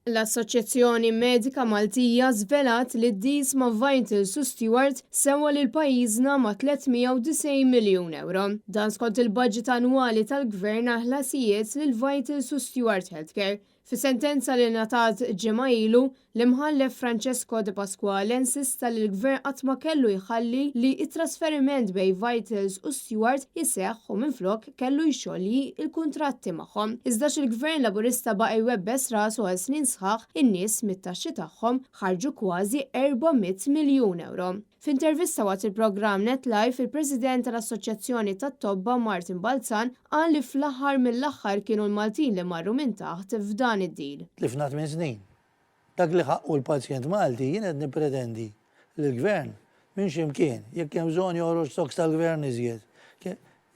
L-Assoċjazzjoni Medika Maltija żvelat li d-diesma Vitals u Stewart sewwa lil pajjiżna ma' 390 miljun euro. Dan skont il-budget annwali tal-Gvern għal ħlasijiet lil Vitals u Stewart Healthcare. Fis-sentenza li ngħatat ġimgħa ilu, l-imħallef Francesco De Pasquale insista li l-Gvern qatt ma kellu jħalli li t-trasferiment bejn Vitals u Stewart iseħħ u minflok kellu jxolli il-kuntratti magħhom. Iżda il-Gvern Laburista baqa' jwebbes rasu għal snin sħaħ in-nies mit-taxxi tagħhom ħarġu kważi 400 miljun euro. F'intervista waqt il-programm NetLife, il-President tal-Assoċjazzjoni tat-Tobba Martin Balzan qal li fl-aħħar mill-aħħar kienu l-Maltin li marru minn taħt f'dan id-deal. Tlifna 8 snin. Dak li ħaqqu l-pazjent Malti jien qed nippretendi li l-Gvern minn x'imkien jekk hemm bżonn joħroġ stoks tal-Gvern iżjed.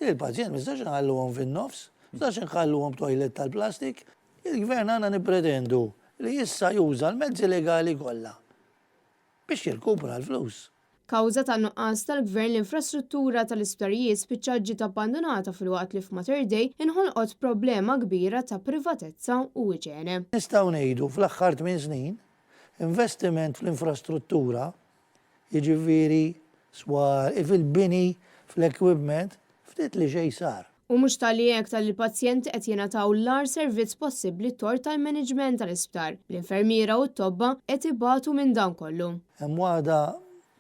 Il-pazjent mistax inħalluhom fin-nofs, mistax inħalluhom toilet tal-plastik. Il-Gvern għandna nippretendu li issa juża l-mezzi legali kollha biex jirkupra l-flus. Kawża ta' nuqqas tal-Gvern l-infrastruttura tal-isptarijiet spiċċat ġiet abbandonata fil-waqt li f'Mater Dei inħolqot problema kbira ta' privatezza u iġene. Nistgħu ngħidu fl-aħħar 8 snin investiment fl-infrastruttura, jiġifieri fil-bini, fl-equipment, ftit li xejn sar. U mhux tali hekk tal-pazjenti qed jingħataw l-agħar servizz possibbli tort tal-maniġment tal-isptar. L-infermiera u t-tobba qed ibatu minn dan kollu. Hemm waħda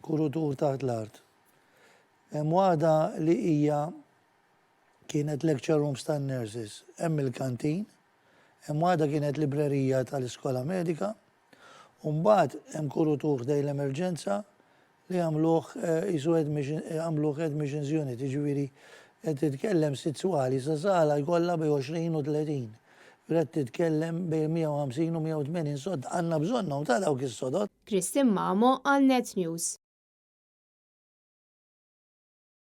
kurutur taħt l-art. Hemm waħda li hija kienet lecture rooms tan-nurses, hemm il-kantin, hemm waħda kienet librerija tal-iskola medika, u mbagħad hemm kurutur dej l-emerġenza li għamluh admissions unit, jiġifieri qed titkellem sessuali sa sala jkollha bej 20 u 30. Qed titkellem bejn 150 u 180 sod. Għandna bżonnhom ta' dawk is-sodod. Kristin Mamo għal Net News.